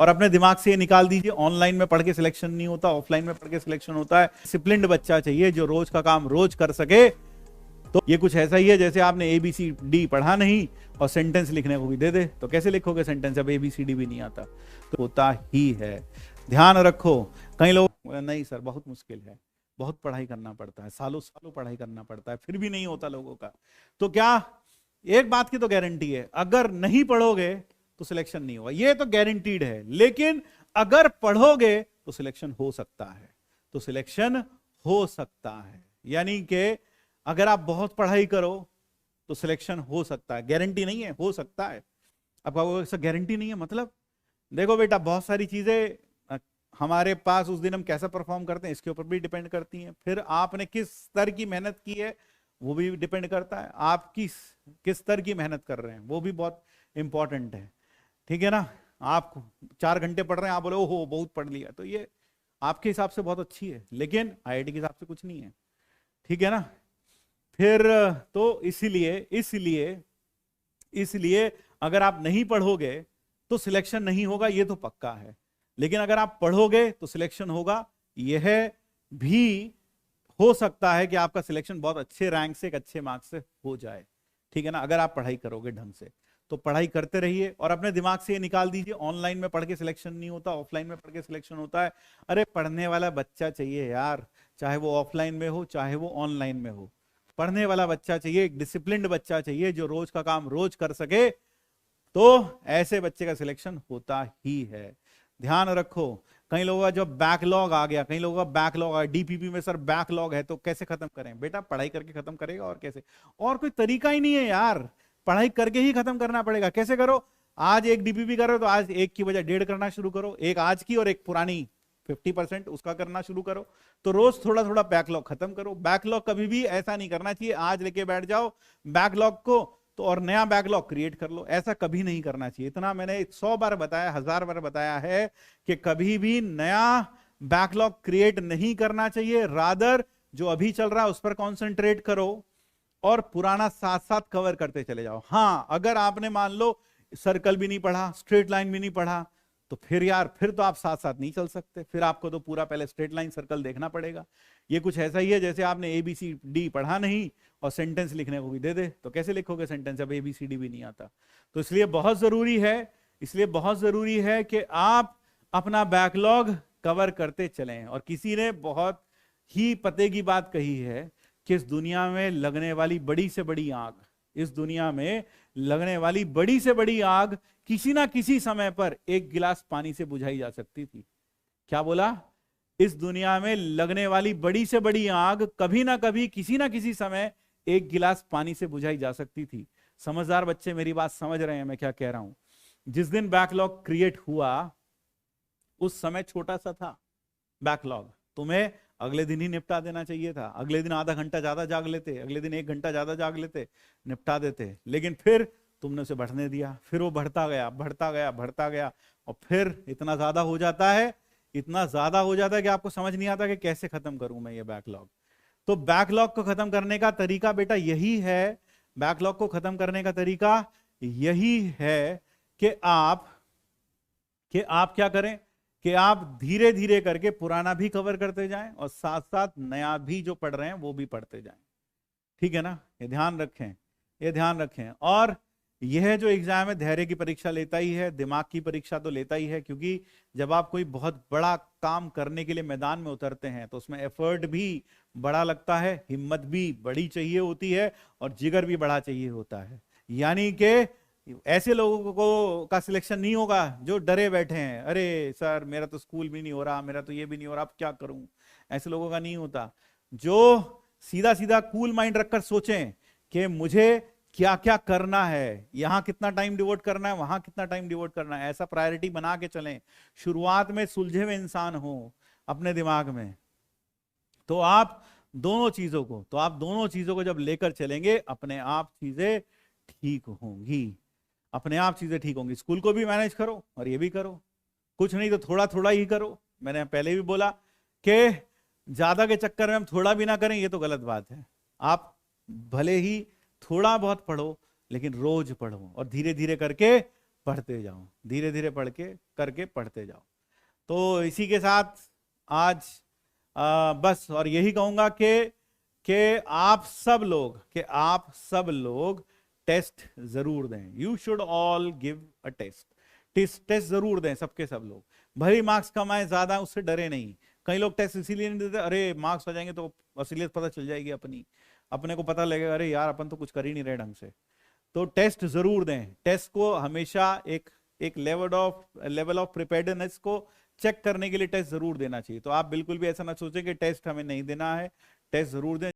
और अपने दिमाग से ये निकाल दीजिए, ऑनलाइन में पढ़ के सिलेक्शन नहीं होता, ऑफलाइन में पढ़ के सिलेक्शन होता है। डिसिप्लिन्ड बच्चा चाहिए जो रोज का काम रोज कर सके। तो ये कुछ ऐसा ही है जैसे आपने ABCD पढ़ा नहीं और सेंटेंस लिखने को भी दे दे, तो कैसे लिखोगे सेंटेंस जब ABCD भी नहीं आता? तो होता ही है, ध्यान रखो। कई लोग नहीं सर बहुत मुश्किल है, बहुत पढ़ाई करना पड़ता है, सालों सालों पढ़ाई करना पड़ता है, फिर भी नहीं होता लोगों का। तो क्या एक बात की तो गारंटी है, अगर नहीं पढ़ोगे तो सिलेक्शन नहीं होगा, ये तो गारंटीड है। लेकिन अगर पढ़ोगे तो सिलेक्शन हो सकता है, तो सिलेक्शन हो सकता है। यानी कि अगर आप बहुत पढ़ाई करो तो सिलेक्शन हो सकता है, गारंटी नहीं है, हो सकता है। अब कहोगे गारंटी नहीं है मतलब? देखो बेटा, बहुत सारी चीजें हमारे पास उस दिन हम कैसा परफॉर्म करते हैं इसके ऊपर भी डिपेंड करती हैं। फिर आपने किस स्तर की मेहनत की है वो भी डिपेंड करता है, आप किस स्तर की मेहनत कर रहे हैं वो भी बहुत इंपॉर्टेंट है। ठीक है ना? आप 4 घंटे पढ़ रहे हैं, आप बोले ओहो बहुत पढ़ लिया, तो ये आपके हिसाब से बहुत अच्छी है, लेकिन IIT के हिसाब से कुछ नहीं है। ठीक है ना? फिर तो इसलिए अगर आप नहीं पढ़ोगे तो सिलेक्शन नहीं होगा, ये तो पक्का है। लेकिन अगर आप पढ़ोगे तो सिलेक्शन होगा, यह भी हो सकता है कि आपका सिलेक्शन बहुत अच्छे रैंक से, एक अच्छे मार्क्स से हो जाए। ठीक है ना? अगर आप पढ़ाई करोगे ढंग से, तो पढ़ाई करते रहिए और अपने दिमाग से ये निकाल दीजिए, ऑनलाइन में पढ़ के सिलेक्शन नहीं होता, ऑफलाइन में पढ़ के सिलेक्शन होता है। अरे पढ़ने वाला बच्चा चाहिए यार, चाहे वो ऑफलाइन में हो चाहे वो ऑनलाइन में हो, पढ़ने वाला बच्चा चाहिए, एक डिसिप्लिन्ड बच्चा चाहिए जो रोज का काम रोज कर सके। तो ऐसे बच्चे का सिलेक्शन होता ही है, ध्यान रखो। कई लोगों का जो बैकलॉग आ गया, कई लोगों का बैकलॉग आ, DPP में सर बैकलॉग है तो कैसे खत्म करें? बेटा पढ़ाई करके खत्म करेगा, और कैसे? और कोई तरीका ही नहीं है यार, पढ़ाई करके ही खत्म करना पड़ेगा। कैसे करो? आज एक DPP करो तो आज एक की बजाय 1.5 करना शुरू करो, एक आज की और एक पुरानी 50% उसका करना शुरू करो। तो रोज थोड़ा थोड़ा बैकलॉग खत्म करो। बैकलॉग कभी भी ऐसा नहीं करना चाहिए आज लेके बैठ जाओ बैकलॉग को तो और नया बैकलॉग क्रिएट कर लो, ऐसा कभी नहीं करना चाहिए। इतना मैंने 100 बार बताया, 1000 बार बताया है कि कभी भी नया बैकलॉग क्रिएट नहीं करना चाहिए। रादर जो अभी चल रहा है उस पर कॉन्सेंट्रेट करो और पुराना साथ साथ कवर करते चले जाओ। हाँ, अगर आपने मान लो सर्कल भी नहीं पढ़ा, स्ट्रेट लाइन भी नहीं पढ़ा, तो फिर यार फिर तो आप साथ साथ नहीं चल सकते, फिर आपको तो पूरा पहले स्ट्रेट लाइन सर्कल देखना पड़ेगा। ये कुछ ऐसा ही है जैसे आपने ABCD पढ़ा नहीं और सेंटेंस लिखने को भी दे दे, तो कैसे लिखोगे सेंटेंस जब ABCD भी नहीं आता? तो इसलिए बहुत जरूरी है कि आप अपना बैकलॉग कवर करते चलें। और किसी ने बहुत ही पते की बात कही है कि इस दुनिया में लगने वाली बड़ी से बड़ी आग किसी ना किसी समय पर एक गिलास पानी से बुझाई जा सकती थी। क्या बोला? इस दुनिया में लगने वाली बड़ी से बड़ी आग कभी ना कभी किसी ना किसी समय एक गिलास पानी से बुझाई जा सकती थी। समझदार बच्चे मेरी बात समझ रहे हैं मैं क्या कह रहा हूं? जिस दिन बैकलॉग क्रिएट हुआ उस समय छोटा सा था बैकलॉग, तुम्हें अगले दिन ही निपटा देना चाहिए था। अगले दिन आधा घंटा ज्यादा जाग लेते, अगले दिन 1 घंटा ज्यादा जाग लेते, निपटा देते। लेकिन फिर तुमने उसे बढ़ने दिया, फिर वो बढ़ता गया और फिर इतना ज्यादा हो जाता है कि आपको समझ नहीं आता कि कैसे खत्म करूं मैं ये बैकलॉग। तो बैकलॉग को खत्म करने का तरीका बेटा यही है, बैकलॉग को खत्म करने का तरीका यही है कि आप क्या करें कि आप धीरे धीरे करके पुराना भी कवर करते जाएं और साथ साथ नया भी जो पढ़ रहे हैं वो भी पढ़ते जाएं। ठीक है ना? ये ध्यान रखें। और यह जो एग्जाम है धैर्य की परीक्षा लेता ही है, दिमाग की परीक्षा तो लेता ही है, क्योंकि जब आप कोई बहुत बड़ा काम करने के लिए मैदान में उतरते हैं तो उसमें एफर्ट भी बड़ा लगता है, हिम्मत भी बड़ी चाहिए होती है और जिगर भी बड़ा चाहिए होता है। यानी कि ऐसे लोगों को का सिलेक्शन नहीं होगा जो डरे बैठे हैं, अरे सर मेरा तो स्कूल भी नहीं हो रहा, मेरा तो ये भी नहीं हो रहा, अब क्या करूं। ऐसे लोगों का नहीं होता। जो सीधा सीधा कूल माइंड रखकर सोचें कि मुझे क्या क्या करना है, यहां कितना टाइम डिवोट करना है, वहां कितना टाइम डिवोट करना है, ऐसा प्रायोरिटी बना के चलें। शुरुआत में सुलझे हुए इंसान हो अपने दिमाग में, तो आप दोनों चीजों को जब लेकर चलेंगे अपने आप चीजें ठीक होंगी, स्कूल को भी मैनेज करो और ये भी करो, कुछ नहीं तो थोड़ा थोड़ा ही करो। मैंने पहले भी बोला कि ज्यादा के चक्कर में हम थोड़ा भी ना करें, ये तो गलत बात है। आप भले ही थोड़ा बहुत पढ़ो लेकिन रोज पढ़ो और धीरे धीरे करके पढ़ते जाओ, धीरे धीरे पढ़ के करके पढ़ते जाओ। तो इसी के साथ आज बस, और यही कहूंगा कि आप सब लोग टेस्ट जरूर दें। You should all give a test जरूर दें, सबके सब लोग। भले मार्क्स कम आए ज्यादा, उससे डरे नहीं। कई लोग टेस्ट इसीलिए नहीं देते, अरे मार्क्स आ जाएंगे तो असलियत पता चल जाएगी अपने को पता लगेगा, अरे यार अपन तो कुछ कर ही नहीं रहे ढंग से। तो टेस्ट जरूर दें। टेस्ट को हमेशा एक लेवल ऑफ प्रिपेयर्डनेस को चेक करने के लिए टेस्ट जरूर देना चाहिए। तो आप बिल्कुल भी ऐसा ना सोचें कि टेस्ट हमें नहीं देना है, टेस्ट जरूर दें।